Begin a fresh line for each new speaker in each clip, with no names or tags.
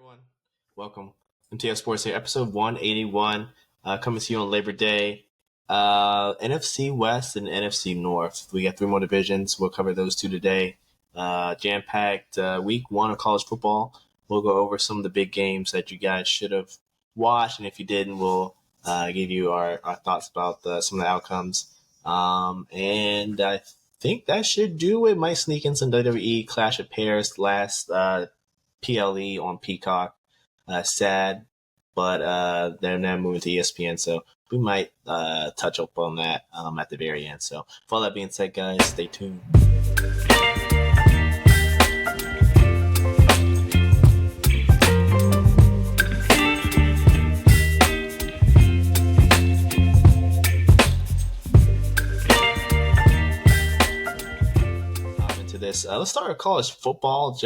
everyone. Welcome to TF Sports here, episode 181, coming to you on Labor Day. NFC West and NFC North. We got three more divisions. We'll cover those two today. Jam-packed week one of college football. We'll go over some of the big games that you guys should have watched, and if you didn't, we'll give you our thoughts about some of the outcomes. And I think that should do it. Might sneak in some WWE Clash of Pairs last PLE on Peacock. Sad, but they're now moving to ESPN, so we might touch up on that at the very end. So, with all that being said, guys, stay tuned. Into this, let's start with college football.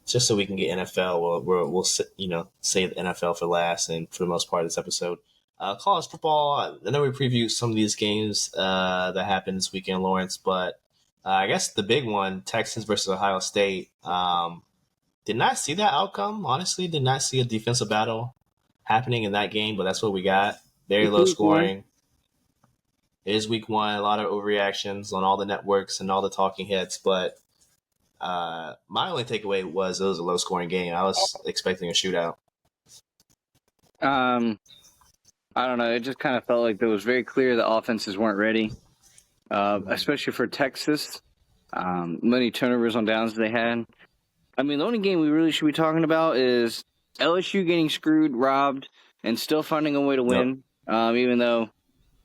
Just so we can get NFL, we'll save the NFL for last, and for the most part of this episode. College football, I know we previewed some of these games that happened this weekend in Lawrence, but I guess the big one, Texas versus Ohio State, did not see that outcome. Honestly, did not see a defensive battle happening in that game, but that's what we got. Very low scoring. It is week one, a lot of overreactions on all the networks and all the talking heads, but my only takeaway was it was a low scoring game. I was expecting a shootout.
I don't know. It just kind of felt like it was very clear the offenses weren't ready, especially for Texas. Many turnovers on downs they had. I mean, the only game we really should be talking about is LSU getting screwed, robbed, and still finding a way to win, even though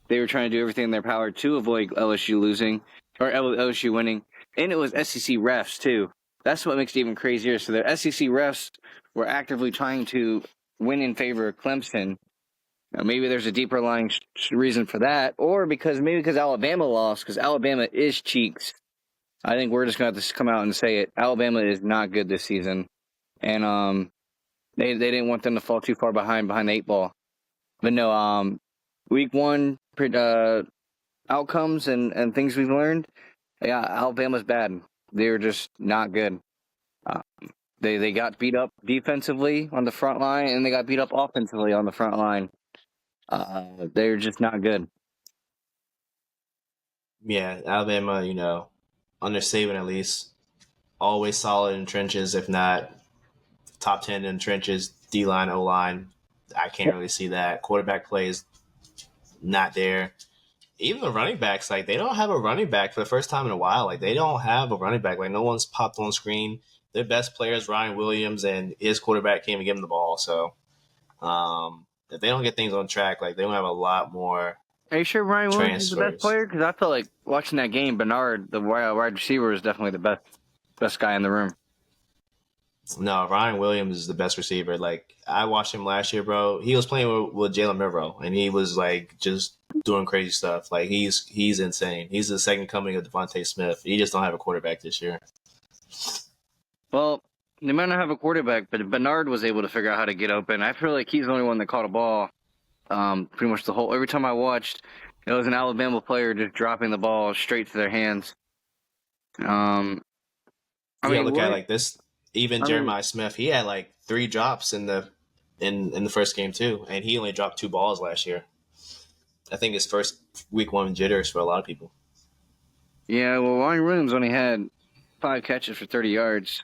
they were trying to do everything in their power to avoid LSU losing or LSU winning. And it was SEC refs, too. That's what makes it even crazier. So the SEC refs were actively trying to win in favor of Clemson. Now, maybe there's a deeper lying reason for that, or because Alabama lost, because Alabama is cheeks. I think we're just going to have to come out and say it. Alabama is not good this season. And they didn't want them to fall too far behind the eight ball. But no, week one outcomes and things we've learned. Yeah, Alabama's bad. They're just not good. They got beat up defensively on the front line, and they got beat up offensively on the front line. They're just not good.
Yeah, Alabama, under Saban at least, always solid in trenches, if not top 10 in trenches, D-line, O-line. I can't really see that. Quarterback play is not there. Even the running backs, they don't have a running back for the first time in a while. They don't have a running back. No one's popped on screen. Their best player is Ryan Williams, and his quarterback came and gave him the ball. So if they don't get things on track, they don't have a lot more.
Are you sure Ryan Williams is the best player? Because I felt like watching that game, Bernard, the wide receiver, is definitely the best guy in the room.
No, Ryan Williams is the best receiver. I watched him last year, bro. He was playing with Jalen Milroe, and he was just doing crazy stuff. He's insane. He's the second coming of Devontae Smith. He just don't have a quarterback this year.
Well, they might not have a quarterback, but Bernard was able to figure out how to get open. I feel like he's the only one that caught a ball. Pretty much every time I watched, it was an Alabama player just dropping the ball straight to their hands.
Look at it like this. Even Jeremiah Smith, he had 3 drops in the first game too, and he only dropped 2 balls last year. I think his first week one jitters for a lot of people.
Yeah, well, Ryan Williams only had 5 catches for 30 yards.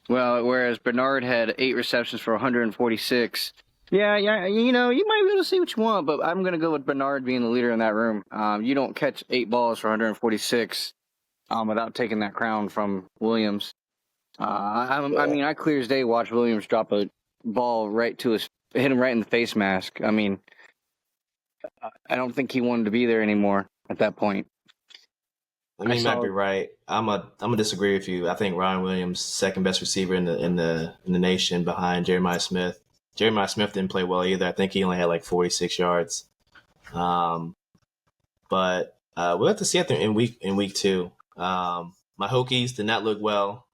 Well, whereas Bernard had 8 receptions for 146. Yeah, you might be able to see what you want, but I'm going to go with Bernard being the leader in that room. You don't catch 8 balls for 146 without taking that crown from Williams. I clear as day watched Williams drop a ball hit him right in the face mask. I mean, I don't think he wanted to be there anymore at that point.
You might be right. I'm gonna disagree with you. I think Ryan Williams, second best receiver in the nation behind Jeremiah Smith. Jeremiah Smith didn't play well either. I think he only had 46 yards. But we'll have to see it in week 2. My Hokies did not look well.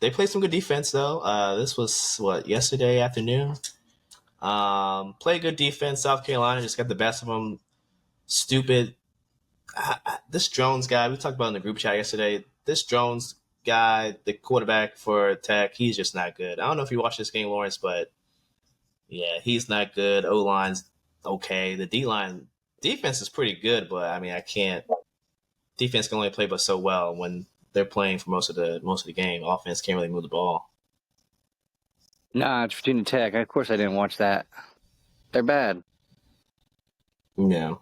They played some good defense though. This was yesterday afternoon. Played good defense. South Carolina just got the best of them. Stupid. This Jones guy, we talked about in the group chat yesterday. This Jones guy, the quarterback for Tech, he's just not good. I don't know if you watched this game, Lawrence, but yeah, he's not good. O line's okay. The D line defense is pretty good, but I mean, I can't. Defense can only play but so well when they're playing for most of the game. Offense can't really move the ball.
Nah, it's Virginia Tech. Of course, I didn't watch that. They're bad.
Yeah,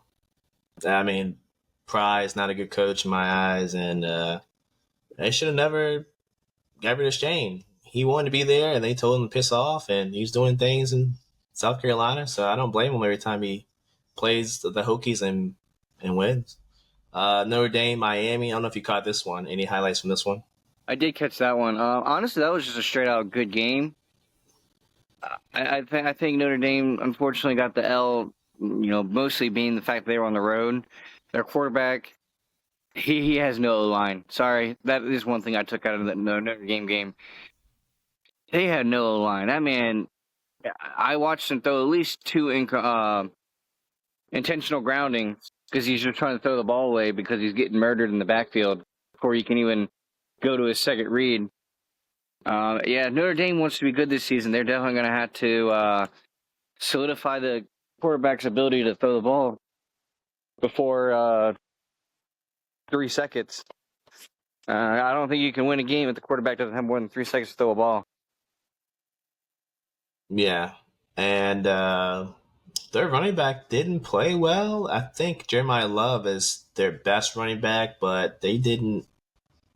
I mean, Pry is not a good coach in my eyes, and they should have never got rid of Shane. He wanted to be there, and they told him to piss off, and he's doing things in South Carolina, so I don't blame him every time he plays the Hokies and wins. Notre Dame, Miami. I don't know if you caught this one. Any highlights from this one?
I did catch that one. Honestly, that was just a straight out good game. I think Notre Dame unfortunately got the L. Mostly being the fact that they were on the road. Their quarterback, he has no line. Sorry, that is one thing I took out of the Notre Dame game. They had no line. That man, I watched him throw at least two intentional grounding because he's just trying to throw the ball away because he's getting murdered in the backfield before he can even go to his second read. Notre Dame wants to be good this season. They're definitely going to have to solidify the quarterback's ability to throw the ball before 3 seconds. I don't think you can win a game if the quarterback doesn't have more than 3 seconds to throw a ball.
Yeah, and their running back didn't play well. I think Jeremiah Love is their best running back, but they didn't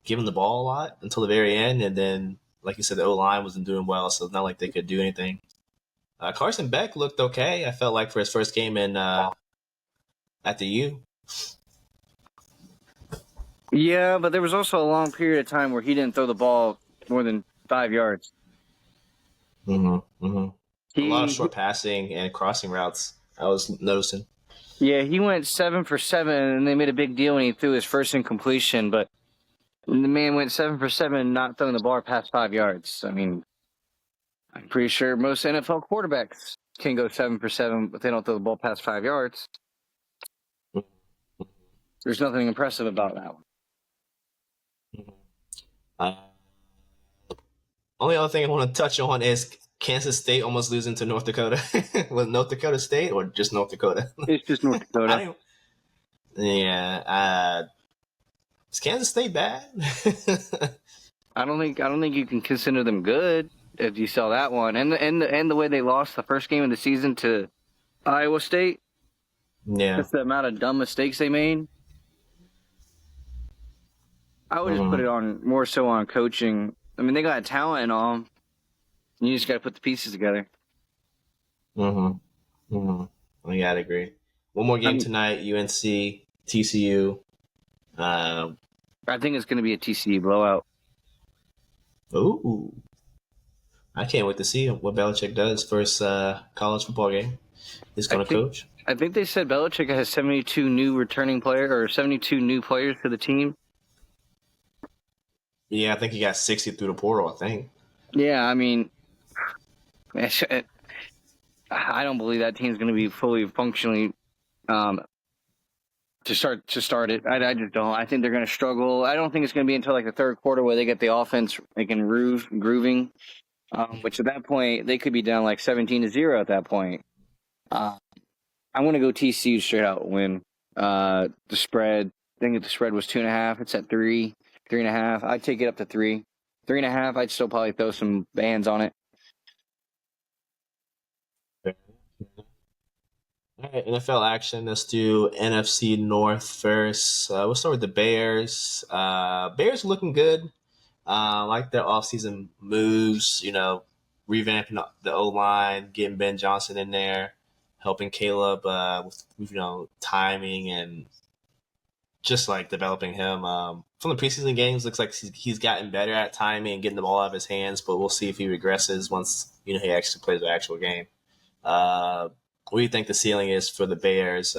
give him the ball a lot until the very end. And then, like you said, the O-line wasn't doing well, so it's not like they could do anything. Carson Beck looked okay, I felt like, for his first game in at the U.
Yeah, but there was also a long period of time where he didn't throw the ball more than 5 yards.
Mm-hmm. Mm-hmm. A lot of short passing and crossing routes, I was noticing.
Yeah, he went 7 for 7, and they made a big deal when he threw his first incompletion, but the man went 7 for 7, not throwing the ball past 5 yards. I mean, I'm pretty sure most NFL quarterbacks can go 7 for 7, but they don't throw the ball past 5 yards. There's nothing impressive about that one.
Only other thing I want to touch on is Kansas State almost losing to North Dakota. Was North Dakota State or just North Dakota?
It's just North Dakota.
Is Kansas State bad?
I don't think you can consider them good if you saw that one, and the way they lost the first game of the season to Iowa State.
Yeah,
just the amount of dumb mistakes they made. I would just put it on more so on coaching. I mean, they got talent and all. You just got to put the pieces together.
I gotta agree. One more game tonight: UNC, TCU.
I think it's going to be a TCU blowout.
Ooh, I can't wait to see what Belichick does first college football game. He's going to coach.
I think they said Belichick has 72 new returning players or 72 new players to the team.
Yeah, I think he got 60 through the portal, I think.
Yeah, I mean, I don't believe that team's going to be fully functionally to start it. I just don't. I think they're going to struggle. I don't think it's going to be until like the third quarter where they get the offense grooving, which at that point they could be down like 17-0 at that point. I'm going to go TCU straight out win. The spread, I think if the spread was 2.5, it's at 3.5. I'd take it up to 3. 3.5, I'd still probably throw some bands on it.
All right, NFL action. Let's do NFC North first. We'll start with the Bears. Bears looking good. Like their offseason moves, revamping the O-line, getting Ben Johnson in there, helping Caleb with timing and just like developing him. From the preseason games, looks like he's gotten better at timing and getting the ball out of his hands, but we'll see if he regresses once he actually plays the actual game. What do you think the ceiling is for the Bears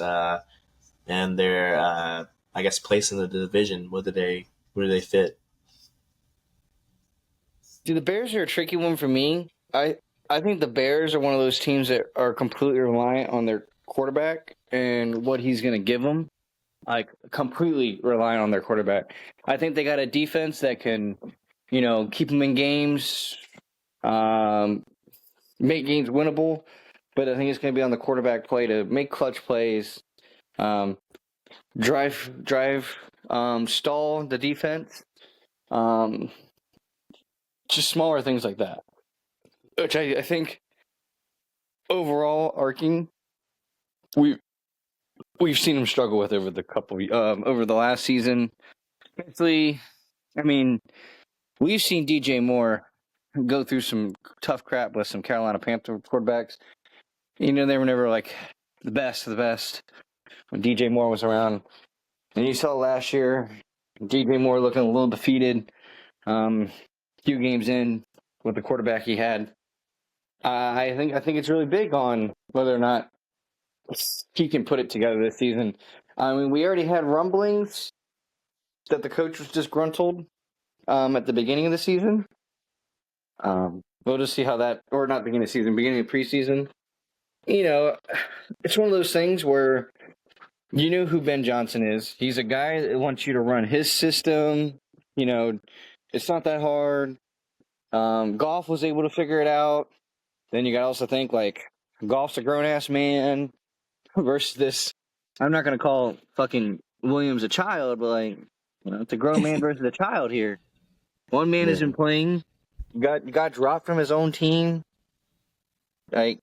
and their, I guess, place in the division? Where do they fit?
The Bears are a tricky one for me. I think the Bears are one of those teams that are completely reliant on their quarterback and what he's going to give them. like completely relying on their quarterback. I think they got a defense that can, keep them in games, make games winnable. But I think it's going to be on the quarterback play to make clutch plays, um, stall the defense, um, just smaller things like that. Which I think overall, arcing, we've seen him struggle with over the last season. Especially, I mean, we've seen DJ Moore go through some tough crap with some Carolina Panther quarterbacks. They were never like the best of the best when DJ Moore was around. And you saw last year, DJ Moore looking a little defeated. Few games in with the quarterback he had. I think it's really big on whether or not he can put it together this season. I mean, we already had rumblings that the coach was disgruntled at the beginning of the season. We'll just see how that, or not beginning of the season, beginning of preseason. It's one of those things where you know who Ben Johnson is. He's a guy that wants you to run his system. It's not that hard. Goff was able to figure it out. Then you got to also think, like, Goff's a grown-ass man versus this. I'm not going to call fucking Williams a child, but, like, it's a grown man versus a child here. One man isn't playing. Got dropped from his own team. Like,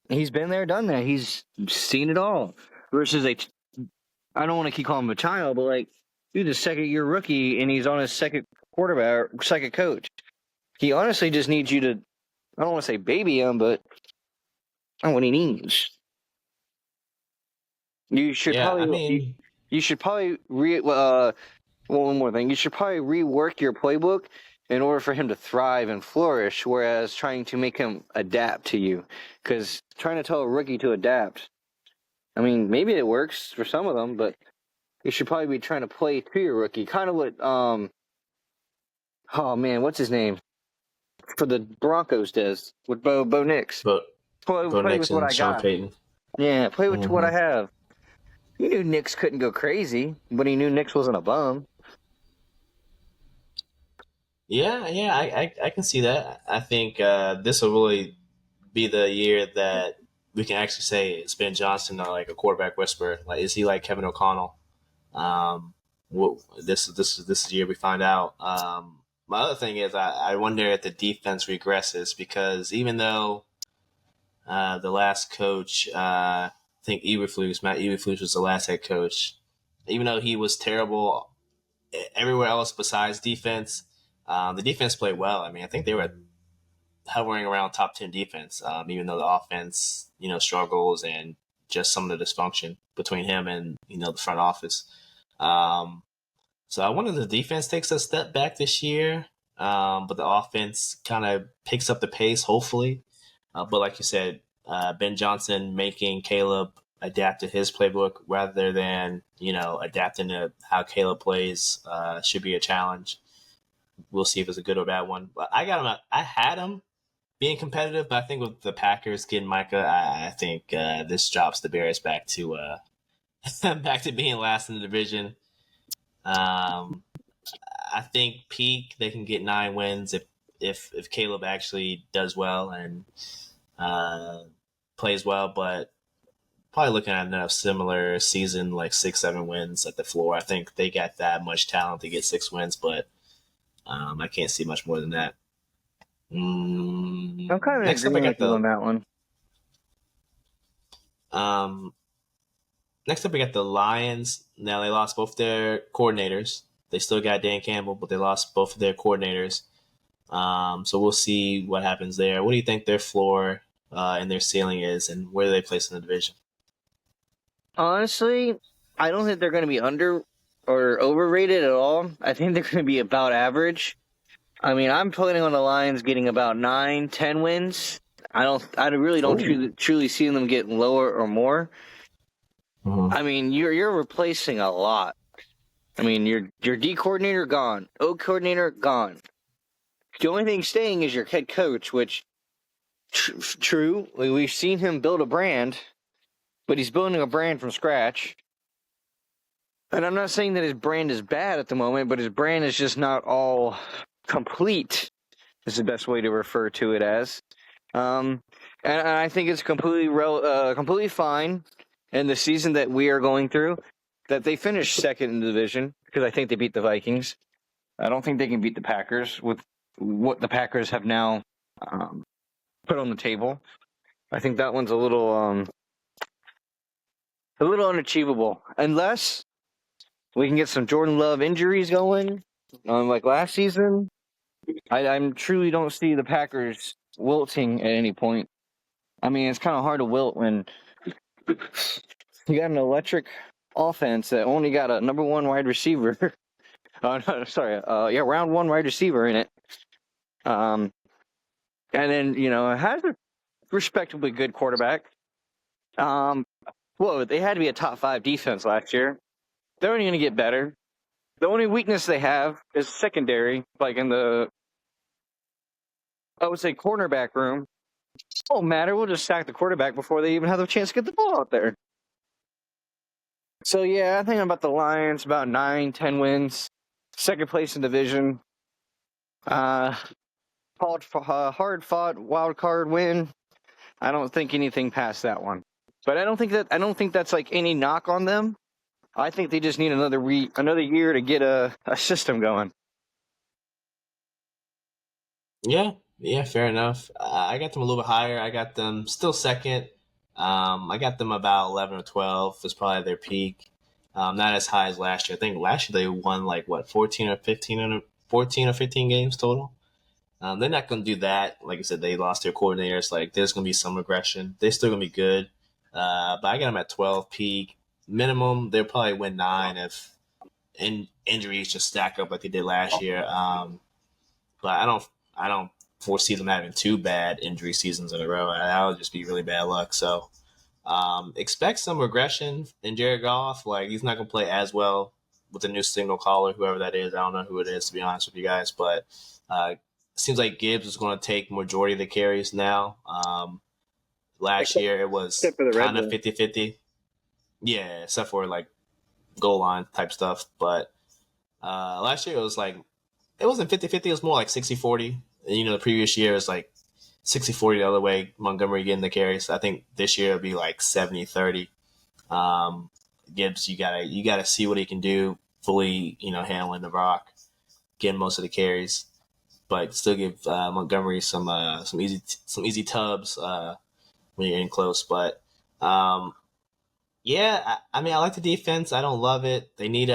he's been there, done that. He's seen it all. Versus I don't want to keep calling him a child, but, like, dude, a second-year rookie, and he's on his second quarterback, second coach. He honestly just needs you to, I don't want to say baby him, but I know what he needs. You should probably, you should probably one more thing. You should probably rework your playbook in order for him to thrive and flourish, whereas trying to make him adapt to you. Because trying to tell a rookie to adapt, I mean, maybe it works for some of them, but you should probably be trying to play to your rookie. Kind of what, oh man, what's his name? For the Broncos does with Bo Nix.
Bo
Play
Nix
with what
and
I
Sean
got.
Payton.
Yeah, play with what I have. He knew Nix couldn't go crazy, but he knew Nix wasn't a bum.
Yeah, I can see that. I think this will really be the year that we can actually say it's Ben Johnson, like a quarterback whisperer. Like, is he like Kevin O'Connell? This is the year we find out. My other thing is I wonder if the defense regresses, because even though the last coach, I think Matt Eberflus was the last head coach, even though he was terrible everywhere else besides defense, the defense played well. I mean, I think they were hovering around top 10 defense, even though the offense, struggles and just some of the dysfunction between him and, the front office. So I wonder if the defense takes a step back this year, but the offense kind of picks up the pace, hopefully. But like you said, Ben Johnson making Caleb adapt to his playbook rather than, adapting to how Caleb plays should be a challenge. We'll see if it's a good or bad one. But I had him being competitive, but I think with the Packers getting Micah, I think this drops the Bears back to back to being last in the division. I think peak they can get 9 wins if Caleb actually does well and plays well, but probably looking at a similar season, like 6-7 wins at the floor. I think they got that much talent to get 6 wins, but I can't see much more than that.
I'm kind of agreeing with you on that one.
Next up, we got the Lions. Now, they lost both their coordinators. They still got Dan Campbell, but they lost both of their coordinators. So we'll see what happens there. What do you think their floor and their ceiling is, and where do they place in the division?
Honestly, I don't think they're going to be under or overrated at all. I think they're going to be about average. I mean, I'm planning on the Lions getting about 9-10 wins. I really don't truly see them getting lower or more. I mean, you're replacing a lot. I mean, your D coordinator gone, O coordinator gone. The only thing staying is your head coach, which true, we've seen him build a brand, but he's building a brand from scratch. And I'm not saying that his brand is bad at the moment, but his brand is just not all complete, is the best way to refer to it as. And I think it's completely fine in the season that we are going through that they finished second in the division, because I think they beat the Vikings. I don't think they can beat the Packers with what the Packers have now put on the table. I think that one's a little unachievable, unless we can get some Jordan Love injuries going, like last season. I truly don't see the Packers wilting at any point. I mean, it's kind of hard to wilt when you got an electric offense that only got a number one wide receiver. Round one wide receiver in it. And then, it has a respectably good quarterback. They had to be a top 5 defense last year. They're only going to get better. The only weakness they have is secondary, like in the, I would say, cornerback room. It won't matter. We'll just sack the quarterback before they even have the chance to get the ball out there. So, yeah, I think about the Lions, about 9-10 wins. Second place in division. Hard-fought wild card win. I don't think anything past that one. But I don't think that's like any knock on them. I think they just need another year to get a system going.
Yeah, fair enough. I got them a little bit higher. I got them still second. I got them about 11 or 12 is probably their peak. Not as high as last year. I think last year they won 14 or 15 games total. They're not going to do that. Like I said, they lost their coordinators. There's going to be some regression. They're still going to be good. But I got them at 12 peak. Minimum, they'll probably win 9 if injuries just stack up like they did last year. But I don't foresee them having 2 bad injury seasons in a row. That would just be really bad luck. So expect some regression in Jared Goff. He's not going to play as well with the new signal caller, whoever that is. I don't know who it is, to be honest with you guys. But it seems like Gibbs is going to take majority of the carries now. Last year it was kind of 50-50. Yeah, except for goal line type stuff. But last year it wasn't 50-50. It was more like 60-40. And, the previous year was 60-40 the other way. Montgomery getting the carries. I think this year it'll be 70-30. Gibbs, you gotta see what he can do. Fully, handling the rock, getting most of the carries, but still give Montgomery some easy tubs when you're in close. But yeah, I mean, I like the defense. I don't love it. They need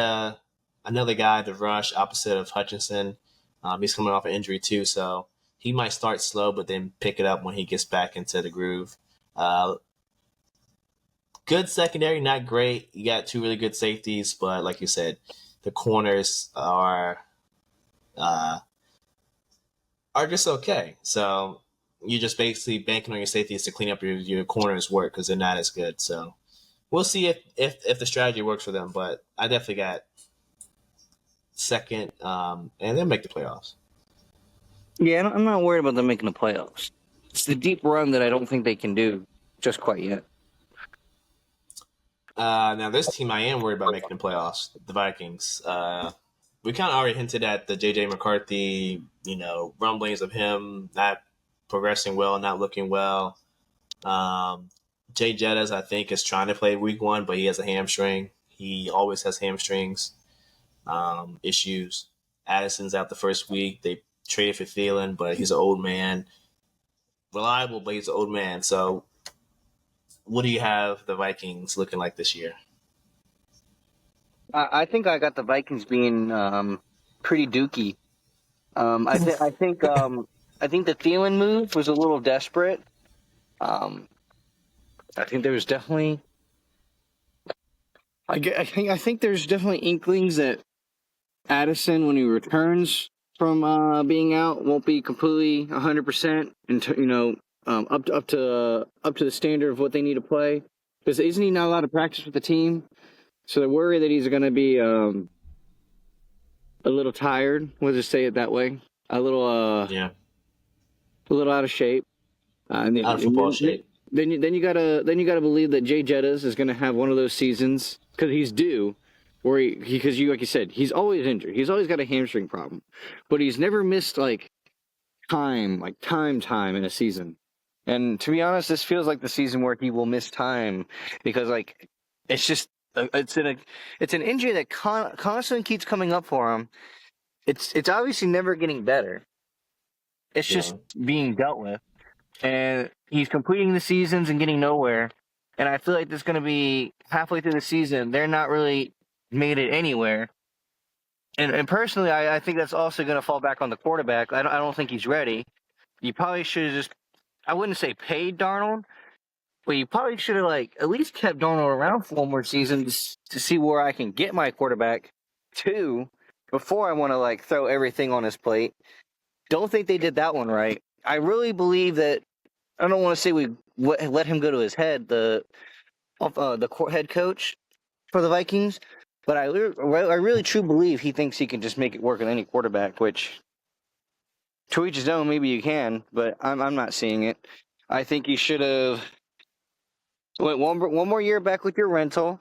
another guy to rush opposite of Hutchinson. He's coming off an injury too, so he might start slow, but then pick it up when he gets back into the groove. Good secondary, not great. You got 2 really good safeties, but like you said, the corners are just okay. So you're just basically banking on your safeties to clean up your corners' work because they're not as good. So we'll see if the strategy works for them. But I definitely got second, and they'll make the playoffs.
Yeah, I'm not worried about them making the playoffs. It's the deep run that I don't think they can do just quite yet.
Now, this team I am worried about making the playoffs, the Vikings. We kind of already hinted at the J.J. McCarthy, rumblings of him not progressing well, not looking well. Jay Jettas, I think, is trying to play week 1, but he has a hamstring. He always has hamstrings issues. Addison's out the first week. They traded for Thielen, but he's an old man. Reliable, but he's an old man. So what do you have the Vikings looking like this year?
I think I got the Vikings being pretty dookie. I think the Thielen move was a little desperate. I think there was definitely. I think there's definitely inklings that Addison, when he returns from being out, won't be completely 100%, up to the standard of what they need to play. Because isn't he not allowed to practice with the team? So they're worried that he's going to be a little tired. We'll just say it that way. A little a little out of shape.
Out of football shape.
Then you gotta believe that Jay Jettas is going to have one of those seasons because he's due because like you said, he's always injured. He's always got a hamstring problem, but he's never missed time in a season. And to be honest, this feels like the season where he will miss time because it's just it's an injury that constantly keeps coming up for him. It's obviously never getting better. It's just being dealt with, and he's completing the seasons and getting nowhere. And I feel like there's going to be halfway through the season, they're not really made it anywhere. And personally, I think that's also going to fall back on the quarterback. I don't think he's ready. You probably should have just, I wouldn't say paid Darnold, but you probably should have at least kept Darnold around for one more season to see where I can get my quarterback to before I want to throw everything on his plate. Don't think they did that one right. I really believe that. I don't want to say we let him go to his head, the head coach for the Vikings, but I really truly believe he thinks he can just make it work with any quarterback. Which, to each his own. Maybe you can, but I'm not seeing it. I think you should have went one more year back with your rental,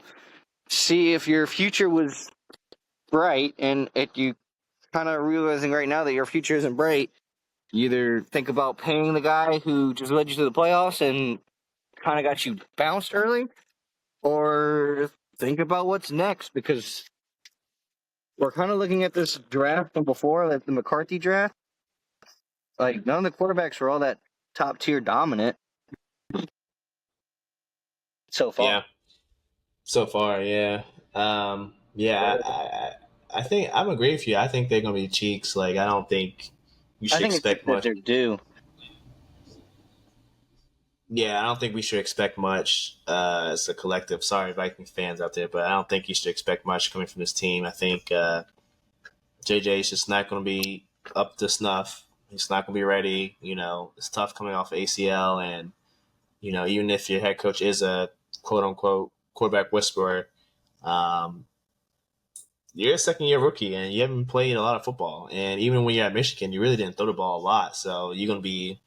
see if your future was bright, and if you kind of realizing right now that your future isn't bright, you either think about paying the guy who just led you to the playoffs and kind of got you bounced early, or think about what's next, because we're kind of looking at this draft from before, the McCarthy draft. None of the quarterbacks were all that top tier dominant so far.
Yeah. So far, yeah. Yeah, I think I'm agree with you. I think they're gonna be cheeks. I don't think you should expect much.
They're due.
Yeah, I don't think we should expect much as a collective. Sorry, Vikings fans out there, but I don't think you should expect much coming from this team. I think JJ is just not going to be up to snuff. He's not going to be ready. It's tough coming off ACL, and even if your head coach is a quote unquote quarterback whisperer, you're a second year rookie and you haven't played a lot of football. And even when you're at Michigan, you really didn't throw the ball a lot. So you're going to be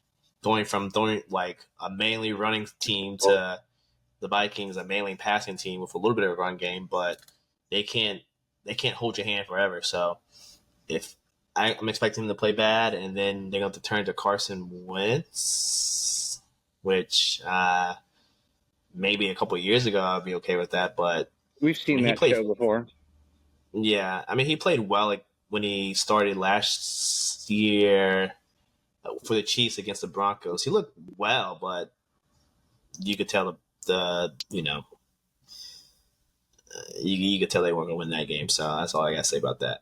going from a mainly running team to the Vikings, a mainly passing team with a little bit of a run game, but they can't hold your hand forever. So if I'm expecting them to play bad, and then they're going to turn to Carson Wentz, which maybe a couple of years ago I'd be okay with that, but
we've seen that show before.
Yeah, he played well when he started last year for the Chiefs against the Broncos. He looked well, but you could tell you could tell they weren't going to win that game. So that's all I got to say about that.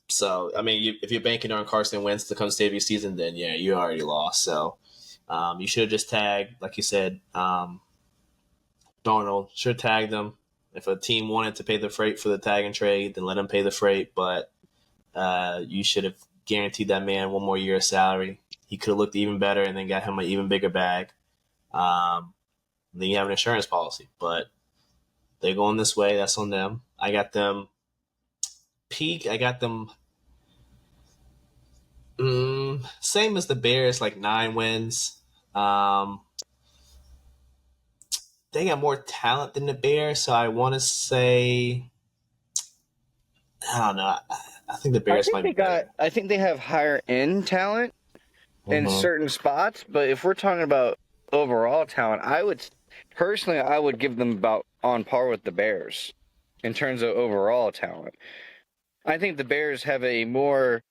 So, if you're banking on Carson Wentz to come save your season, then yeah, you already lost. So you should have just tagged, like you said, Darnold. Should have tagged them. If a team wanted to pay the freight for the tag and trade, then let them pay the freight. But you should have guaranteed that man one more year of salary. He could have looked even better and then got him an even bigger bag. Then you have an insurance policy. But they're going this way. That's on them. I got them peak. I got them same as the Bears, 9 wins. They got more talent than the Bears, so I want to say, I don't know. I think the Bears might be better.
I think they have higher end talent in certain spots, but if we're talking about overall talent, I would give them about on par with the Bears in terms of overall talent. I think the Bears have a more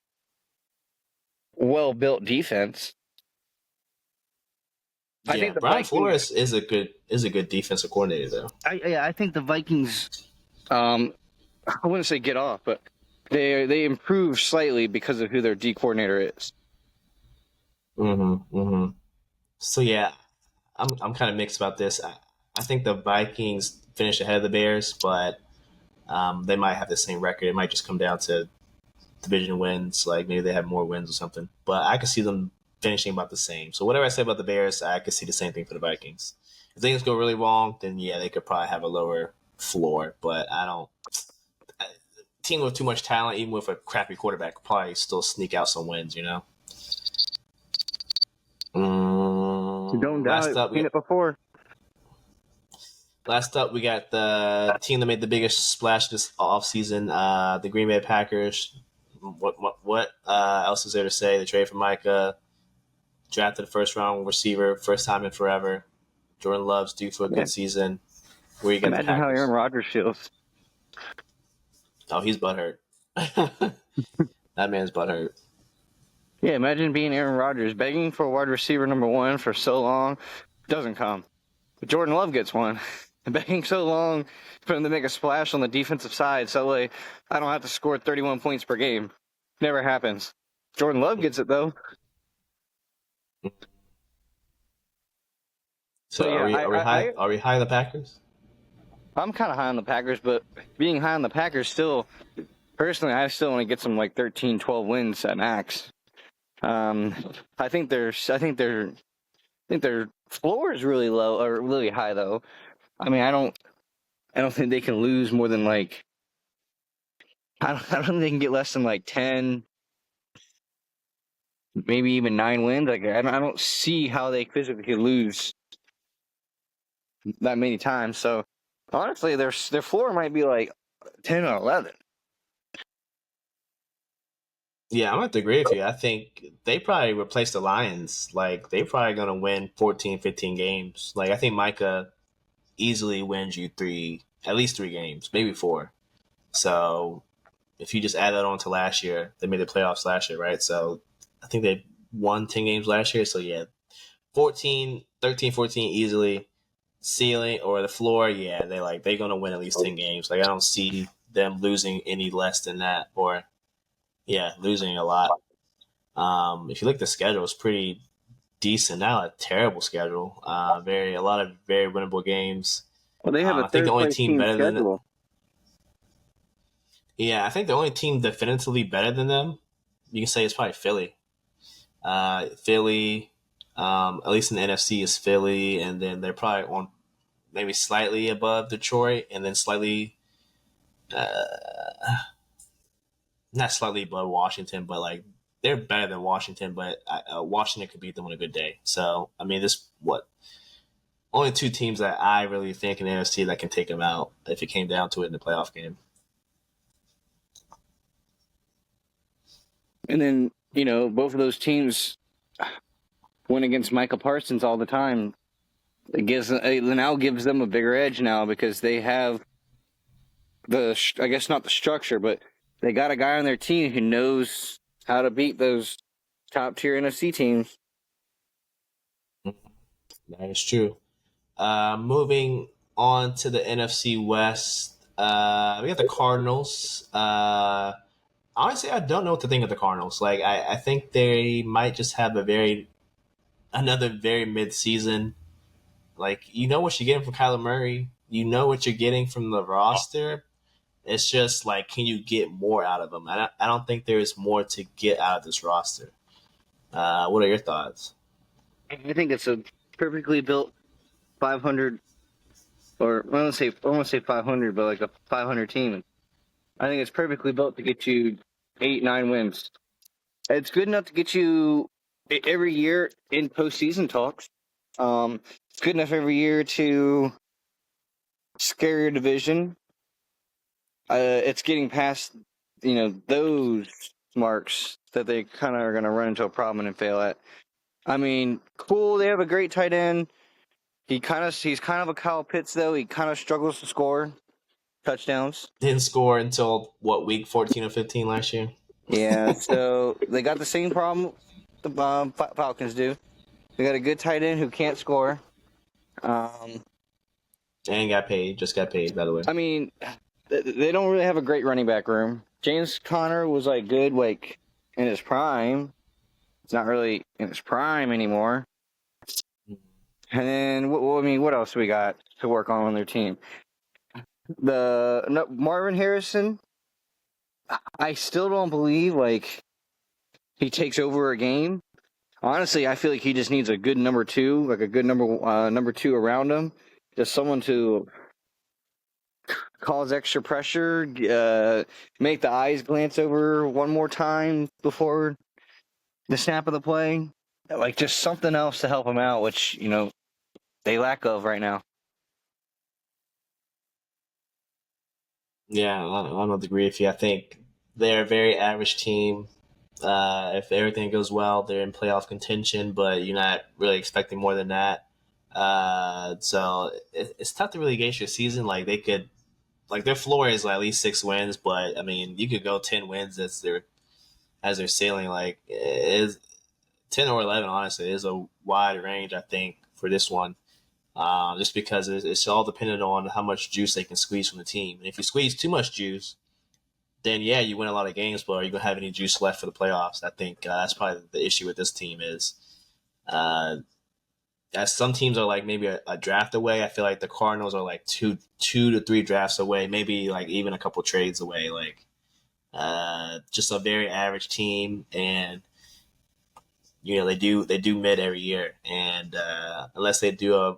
well-built defense.
Yeah, I think Brian Flores is a good defensive coordinator, though.
I think the Vikings, I wouldn't say get off, but they improve slightly because of who their D coordinator is.
So yeah, I'm kind of mixed about this. I think the Vikings finish ahead of the Bears, but they might have the same record. It might just come down to division wins. Maybe they have more wins or something. But I could see them finishing about the same. So whatever I say about the Bears, I could see the same thing for the Vikings. If things go really wrong, then yeah, they could probably have a lower floor. But I don't. A team with too much talent, even with a crappy quarterback, could probably still sneak out some wins.
You don't doubt it. Seen it before.
Last up, we got the team that made the biggest splash this offseason, the Green Bay Packers. What else is there to say? They traded for Micah, drafted a first round receiver, first time in forever. Jordan Love's due for a
Yeah.
good season. Where you got the
Imagine how Aaron
Packers?
Rodgers feels.
Oh, he's butthurt. That man's butthurt.
Yeah, imagine being Aaron Rodgers, begging for wide receiver number one for so long, doesn't come. But Jordan Love gets one. Begging so long for him to make a splash on the defensive side, so like I don't have to score 31 points per game. Never happens. Jordan Love gets it though.
So
So yeah,
are we high? Are we high on the Packers?
I'm kind of high on the Packers, but being high on the Packers still, personally, I still want to get some like 13, 12 wins at max. I think their floor is really low or really high though. I mean, I don't think they can lose more than like I don't think they can get less than like 10, maybe even 9 wins. Like I don't see how they physically could lose that many times. So honestly, their floor might be like 10 or 11.
Yeah, I'm going to agree with you. I think they probably replace the Lions. Like, they probably going to win 14, 15 games. Like, I think Micah easily wins you at least three games, maybe four. So, if you just add that on to last year, they made the playoffs last year, right? So, I think they won 10 games last year. So, yeah, 14, 13, 14 easily. Ceiling or the floor, yeah, they're going to win at least 10 games. Like, I don't see them losing any less than that or, yeah, losing a lot. If you look at the schedule, it's pretty decent. Not a terrible schedule. A lot of very winnable games.
Well, they have a
I think the
third
only
place
team
team
better than
schedule.
I think the only team definitively better than them, you can say, is probably Philly. Philly, at least in the NFC, is Philly, and then they're probably on maybe slightly above Detroit, and then slightly, not slightly above Washington, but like they're better than Washington, but Washington could beat them on a good day. So I mean, this what only two teams that I really think in the NFC that can take them out if it came down to it in the playoff game.
And then, both of those teams win against Michael Parsons all the time. It now gives them a bigger edge now because they have I guess not the structure, but they got a guy on their team who knows how to beat those top tier NFC teams.
That is true. Moving on to the NFC West, we got the Cardinals. Honestly, I don't know what to think of the Cardinals. Like, I think they might just have another very mid season. Like, you know what you're getting from Kyler Murray. You know what you're getting from the roster. It's just like, can you get more out of them? I don't think there is more to get out of this roster. What are your thoughts?
I think it's a perfectly built 500, or I don't want to say 500, but like a 500 team. I think it's perfectly built to get you 8, 9 wins. It's good enough to get you every year in postseason talks. It's good enough every year to scare your division. It's getting past, those marks that they kind of are going to run into a problem and fail at. I mean, cool. They have a great tight end. He's kind of a Kyle Pitts though. He kind of struggles to score touchdowns.
Didn't score until what, week 14 or 15 last year?
Yeah, so they got the same problem the Falcons do. They got a good tight end who can't score.
And got paid. Just got paid, by the way.
I mean, they don't really have a great running back room. James Conner was like good, like in his prime. It's not really in his prime anymore. And then, what else we got to work on their team? Marvin Harrison. I still don't believe like he takes over a game. Honestly, I feel like he just needs a good number two, like a good number two around him, just someone to cause extra pressure, make the eyes glance over one more time before the snap of the play, like just something else to help him out, which they lack of right now.
Yeah, I don't agree with you. I think they're a very average team. If everything goes well, they're in playoff contention, but you're not really expecting more than that. So it's tough to really gauge your season. Like they could, like their floor is like at least 6 wins, but I mean you could go 10 wins as their ceiling. Like it is 10 or 11. Honestly, is a wide range. I think for this one, just because it's all dependent on how much juice they can squeeze from the team. And if you squeeze too much juice, then yeah, you win a lot of games, but are you gonna have any juice left for the playoffs? I think that's probably the issue with this team is, uh, as some teams are like maybe a draft away. I feel like the Cardinals are like two to three drafts away, maybe like even a couple trades away. Like just a very average team, and they do mid every year, and unless they do a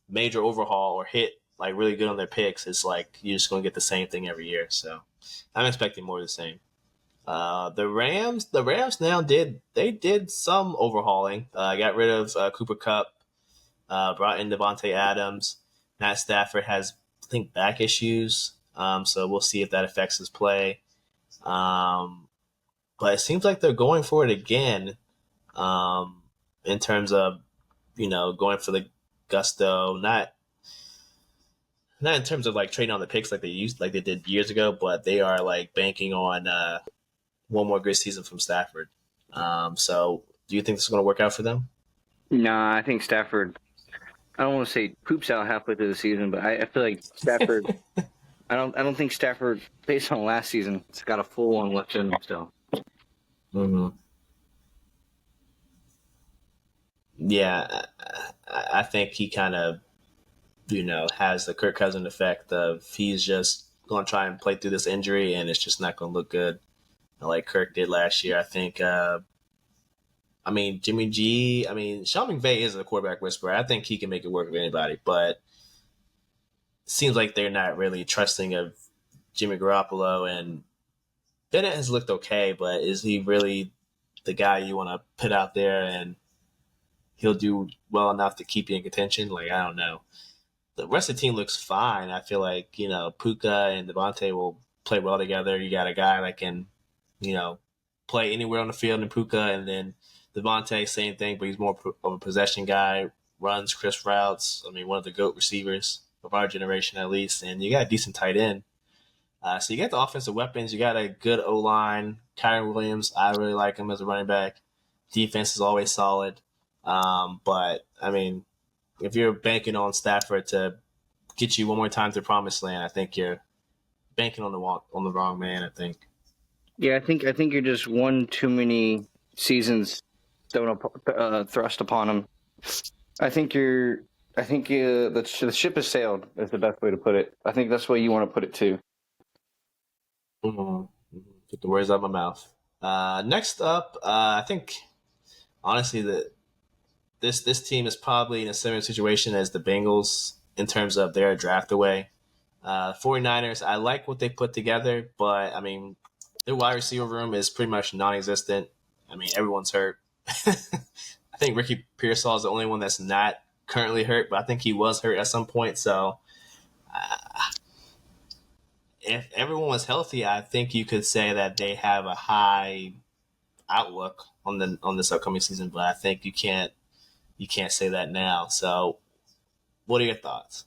major overhaul or hit like really good on their picks, it's like you're just gonna get the same thing every year. So I'm expecting more of the same. The Rams now did some overhauling. Got rid of Cooper Cup, brought in Devontae Adams. Matt Stafford has, I think, back issues, so we'll see if that affects his play. Um, but it seems like they're going for it again, um, in terms of going for the gusto, not in terms of like trading on the picks like they did years ago, but they are like banking on one more good season from Stafford. So do you think this is going to work out for them?
Nah, I think Stafford. I don't want to say poops out halfway through the season, but I feel like Stafford. I don't think Stafford, based on last season, has got a full one left in him still.
Mm-hmm. Yeah, I think he kind of has the Kirk Cousins effect of he's just going to try and play through this injury, and it's just not going to look good like Kirk did last year. I think. I mean, Jimmy G. I mean, Sean McVay is a quarterback whisperer. I think he can make it work with anybody, but it seems like they're not really trusting of Jimmy Garoppolo, and Bennett has looked okay, but is he really the guy you want to put out there and he'll do well enough to keep you in contention? Like, I don't know. The rest of the team looks fine. I feel like, Puka and Devontae will play well together. You got a guy that can, you know, play anywhere on the field in Puka, and then Devontae, same thing, but he's more of a possession guy, runs crisp routes. I mean, one of the GOAT receivers of our generation, at least. And you got a decent tight end. So you got the offensive weapons. You got a good O line. Kyron Williams, I really like him as a running back. Defense is always solid. But I mean, if you're banking on Stafford to get you one more time to the promised land, I think you're banking on the wrong man. I think.
Yeah, I think you're just one too many seasons thrust upon him. I think you're. I think the ship has sailed. Is the best way to put it. I think that's the way you want to put it too.
Mm-hmm. Get the words out of my mouth. Next up, I think honestly that this team is probably in a similar situation as the Bengals in terms of their draft away. 49ers, I like what they put together, but I mean, their wide receiver room is pretty much non-existent. I mean, everyone's hurt. I think Ricky Pearsall is the only one that's not currently hurt, but I think he was hurt at some point. So if everyone was healthy, I think you could say that they have a high outlook on this upcoming season. But I think you can't say that now. So, what are your thoughts?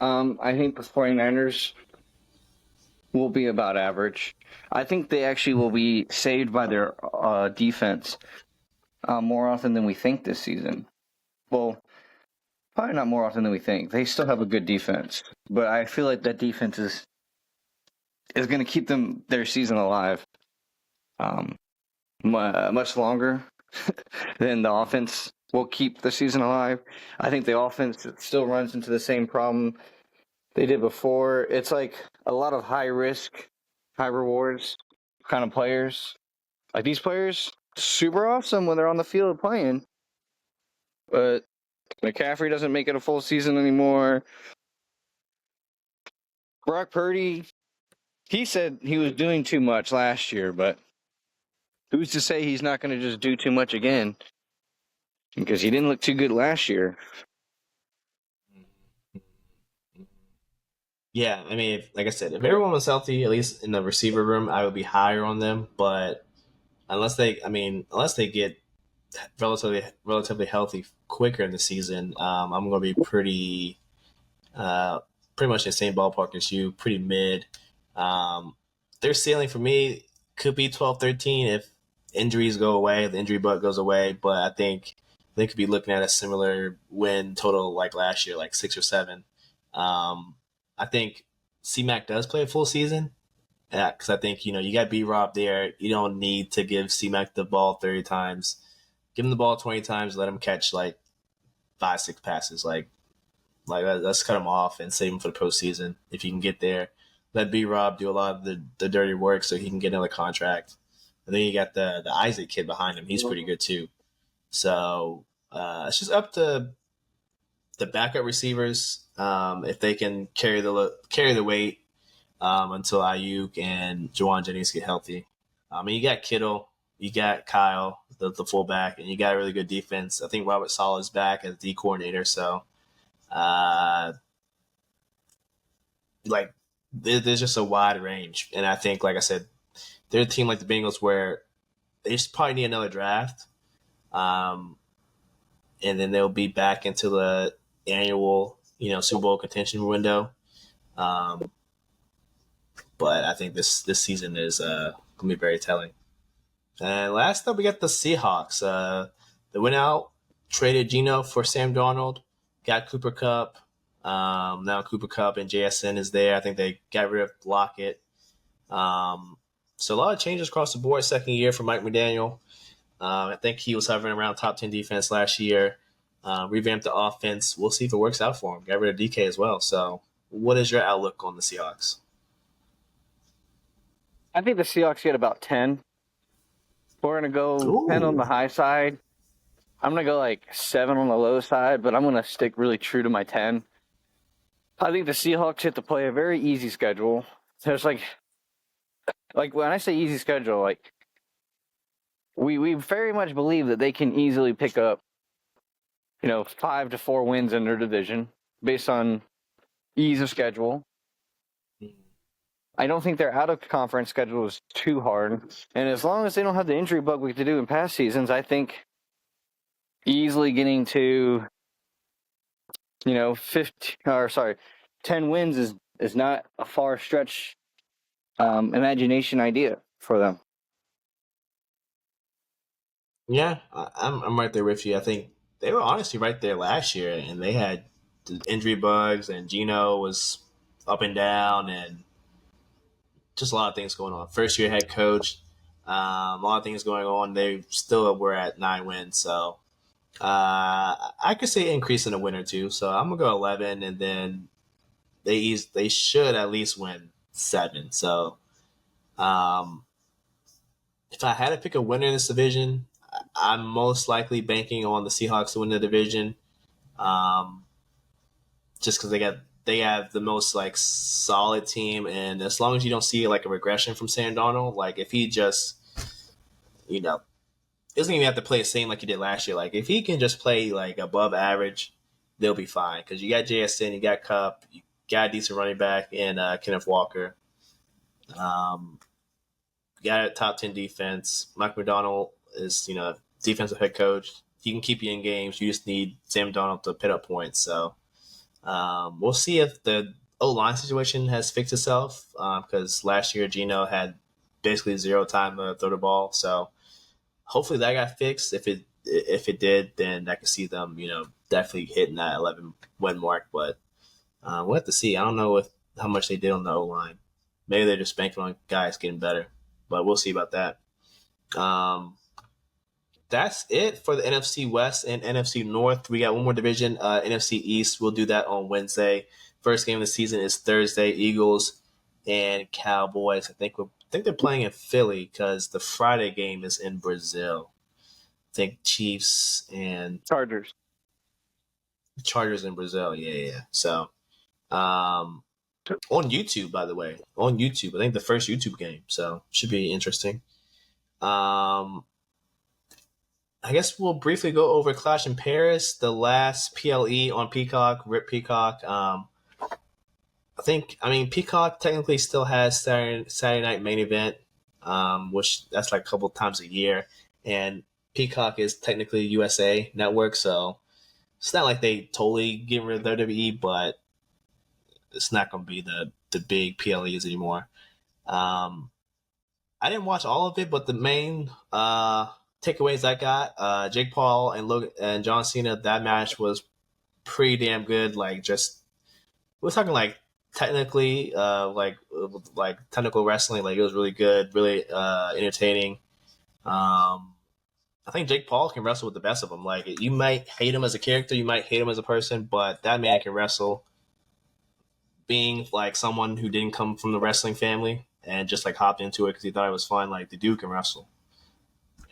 I think the 49ers will be about average. I think they actually will be saved by their defense more often than we think this season. Well, probably not more often than we think. They still have a good defense, but I feel like that defense is going to keep their season alive much longer than the offense will keep the season alive. I think the offense still runs into the same problem they did before. It's like a lot of high risk, high rewards kind of players. Like these players, super awesome when they're on the field playing, but McCaffrey doesn't make it a full season anymore. Brock Purdy, he said he was doing too much last year, but who's to say he's not going to just do too much again? Because he didn't look too good last year.
Yeah, I mean, like I said, if everyone was healthy, at least in the receiver room, I would be higher on them. But unless they get relatively healthy quicker in the season, I'm going to be uh, pretty much in the same ballpark as you, pretty mid. Their ceiling for me could be 12, 13 if injuries go away, the injury bug goes away. But I think they could be looking at a similar win total like last year, like 6 or 7. Um, I think C-Mac does play a full season. Yeah, because I think you got B Rob there. You don't need to give C-Mac the ball 30 times. Give him the ball 20 times. Let him catch like 5, 6 passes. Let's cut him off and save him for the postseason if he can get there. Let B Rob do a lot of the dirty work so he can get another contract. And then you got the Isaac kid behind him. He's pretty good too. So it's just up to the backup receivers if they can carry the weight until Ayuk and Jawan Jennings get healthy. You got Kittle, you got Kyle, the fullback, and you got a really good defense. I think Robert Saleh is back as the coordinator, so uh, like there's just a wide range. And I think, like I said, they're a team like the Bengals where they just probably need another draft, um, and then they'll be back into the annual Super Bowl contention window. Um, but I think this season is gonna be very telling. And last up, we got the Seahawks. They went out, traded Geno for Sam Darnold, got Cooper Cup. Now Cooper Cup and JSN is there. I think they got rid of Lockett. So a lot of changes across the board. Second year for Mike McDaniel. I think he was hovering around top 10 defense last year. Revamped the offense. We'll see if it works out for him. Got rid of DK as well. So, what is your outlook on the Seahawks?
I think the Seahawks get about 10. We're going to go 10 on
Ooh.
the high side. I'm going to go like 7 on the low side, but I'm going to stick really true to my 10. I think the Seahawks get to play a very easy schedule. There's like when I say easy schedule, like we very much believe that they can easily pick up, 5 to 4 wins in their division based on ease of schedule. I don't think their out of conference schedule is too hard. And as long as they don't have the injury bug we could do in past seasons, I think easily getting to 10 wins is not a far stretch imagination idea for them.
Yeah, I'm right there with you. I think they were honestly right there last year, and they had the injury bugs, and Gino was up and down, and just a lot of things going on. First year head coach, a lot of things going on. They still were at 9 wins, so I could say increase in a win or two. So I'm gonna go 11, and then they should at least win 7. So um, if I had to pick a winner in this division, I'm most likely banking on the Seahawks to win the division, um, just because they have the most like solid team, and as long as you don't see like a regression from Sam Darnold, like if he just you know doesn't even have to play the same like he did last year, like if he can just play like above average, they'll be fine because you got JSN, you got Cup, you got a decent running back in Kenneth Walker. Um, got a top 10 defense. Mike McDonald is, defensive head coach. He can keep you in games. You just need Sam Donald to put up points. So we'll see if the O line situation has fixed itself because last year Gino had basically zero time to throw the ball. So hopefully that got fixed. If it did, then I could see them, definitely hitting that 11 win mark. But we'll have to see. I don't know how much they did on the O line. Maybe they're just banking on guys getting better, but we'll see about that. Um, that's it for the NFC West and NFC North. We got one more division, NFC East. We'll do that on Wednesday. First game of the season is Thursday. Eagles and Cowboys. I think they're playing in Philly because the Friday game is in Brazil. I think Chiefs and Chargers in Brazil. Yeah. So on YouTube, by the way, on YouTube. I think the first YouTube game, so should be interesting. I guess we'll briefly go over Clash in Paris, the last PLE on Peacock, Rip Peacock. I mean, Peacock technically still has Saturday Night Main Event, which that's like a couple times a year, and Peacock is technically USA Network, so it's not like they totally get rid of WWE, but it's not going to be the big PLEs anymore. Um, I didn't watch all of it, but the main takeaways I got, Jake Paul and Logan and John Cena, that match was pretty damn good. Like, just we're talking like technically, like technical wrestling. Like, it was really good, really entertaining. I think Jake Paul can wrestle with the best of them. Like, you might hate him as a character, you might hate him as a person, but that man can wrestle. Being like someone who didn't come from the wrestling family and just like hopped into it because he thought it was fun, like the dude can wrestle,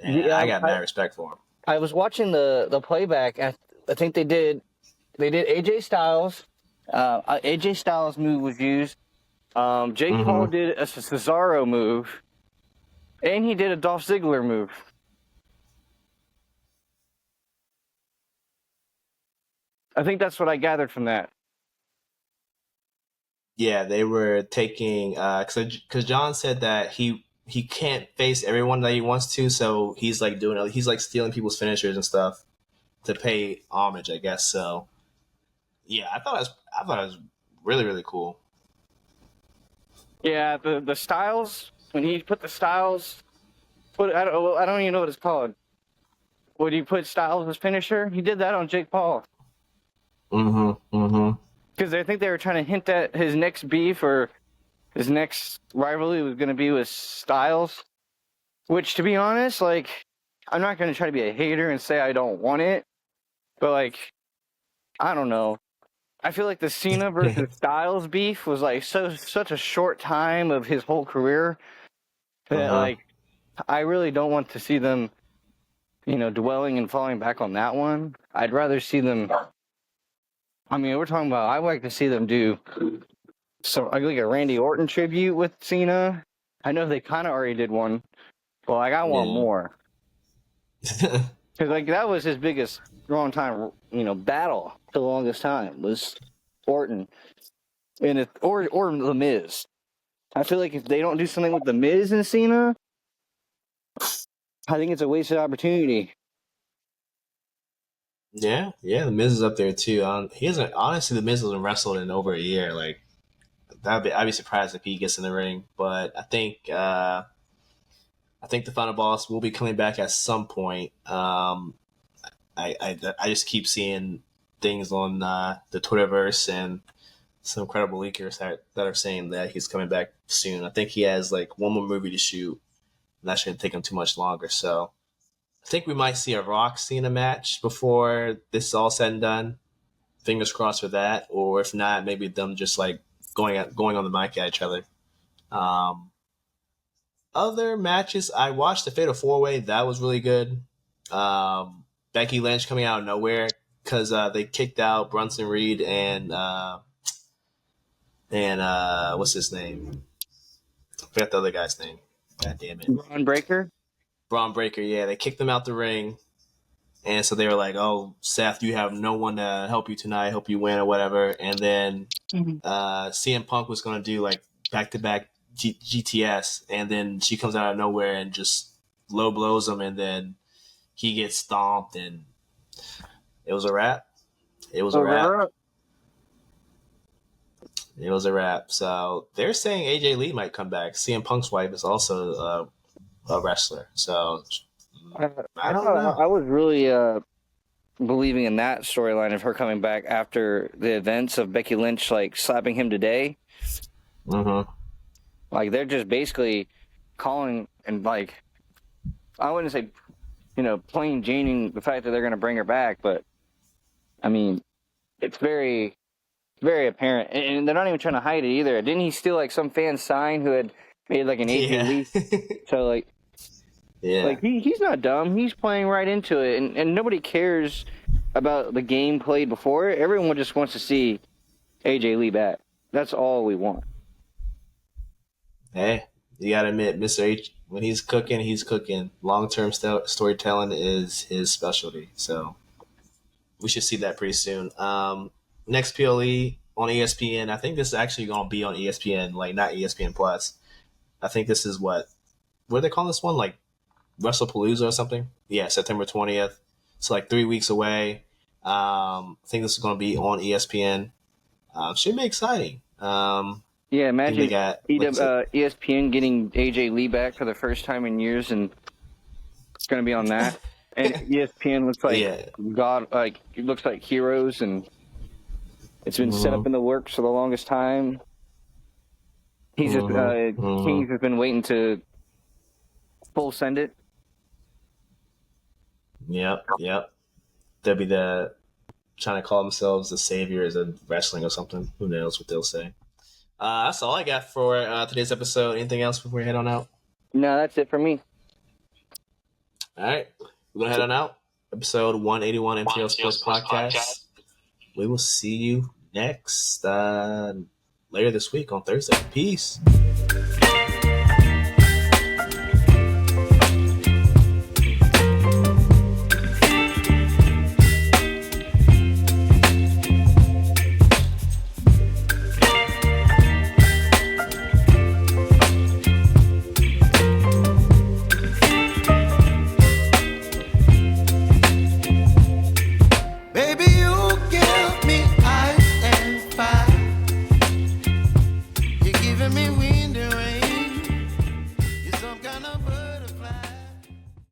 and
Yeah,
I got mad respect for him.
I was watching the playback. I think they did AJ Styles. AJ Styles move was used. Jake Paul did a Cesaro move, and he did a Dolph Ziggler move. I think that's what I gathered from that.
Yeah, they were taking because John said that he can't face everyone that he wants to, so he's like stealing people's finishers and stuff to pay homage, I guess. So yeah, I thought it was really really cool.
Yeah, the Styles, when he put the Styles, I don't even know what it's called. Would he put Styles as finisher? He did that on Jake Paul. Because I think they were trying to hint at his next beef or his next rivalry was going to be with Styles. Which, to be honest, like, I'm not going to try to be a hater and say I don't want it. But, like, I don't know. I feel like the Cena versus Styles beef was, like, such a short time of his whole career that, like, I really don't want to see them, dwelling and falling back on that one. I'd rather see them. I mean, we're talking about. I would like to see them do like a Randy Orton tribute with Cena. I know they kind of already did one. Well, like, I want more because like that was his biggest long time, battle for the longest time was Orton and or The Miz. I feel like if they don't do something with The Miz and Cena, I think it's a wasted opportunity.
Yeah, the Miz is up there too. He hasn't honestly. The Miz hasn't wrestled in over a year. Like I'd be surprised if he gets in the ring. But I think the final boss will be coming back at some point. I just keep seeing things on the Twitterverse and some credible leakers that are saying that he's coming back soon. I think he has like one more movie to shoot, and that shouldn't take him too much longer. So I think we might see a Rock Cena match before this is all said and done. Fingers crossed for that, or if not, maybe them just like going on the mic at each other. Um, Other matches, I watched the Fatal 4-Way. That was really good. Becky Lynch coming out of nowhere because they kicked out Brunson Reed and what's his name? I forgot the other guy's name. God damn it.
Braun Breaker.
Braun Breaker. Yeah, they kicked him out the ring, and so they were like, "Oh, Seth, you have no one to help you tonight, help you win or whatever." And then CM Punk was going to do like back to back GTS, and then she comes out of nowhere and just low blows him, and then he gets stomped, and it was a wrap. It was a wrap. It was a wrap. So they're saying AJ Lee might come back. CM Punk's wife is also a wrestler. So I don't know.
I was really believing in that storyline of her coming back after the events of Becky Lynch like slapping him today. Like they're just basically calling and like I wouldn't say plain Janing the fact that they're going to bring her back, but I mean it's very very apparent, and they're not even trying to hide it either. Didn't he steal like some fan sign who had made like an AJ Lee? So like.
Yeah.
Like, he's not dumb. He's playing right into it. And nobody cares about the game played before. Everyone just wants to see AJ Lee back. That's all we want.
Hey, you got to admit, Mr. H, when he's cooking. Long-term storytelling is his specialty. So we should see that pretty soon. Next PLE, on ESPN. I think this is actually going to be on ESPN, like not ESPN Plus. I think this is what do they call this one? Like WrestlePalooza or something? Yeah, September 20th. It's like 3 weeks away. I think this is going to be on ESPN. Should be exciting.
Yeah, imagine
they got,
ESPN getting AJ Lee back for the first time in years, and it's going to be on that. And ESPN looks like God, like it looks like Heroes, and it's been set up in the works for the longest time. He's just Kings has been waiting to full send it.
Yep. They'll be trying to call themselves the saviors of wrestling or something. Who knows what they'll say. That's all I got for today's episode. Anything else before we head on out?
No, that's it for me.
All right. We're going to head on out. Episode 181 MTL Sports Podcast. We will see you next later this week on Thursday. Peace.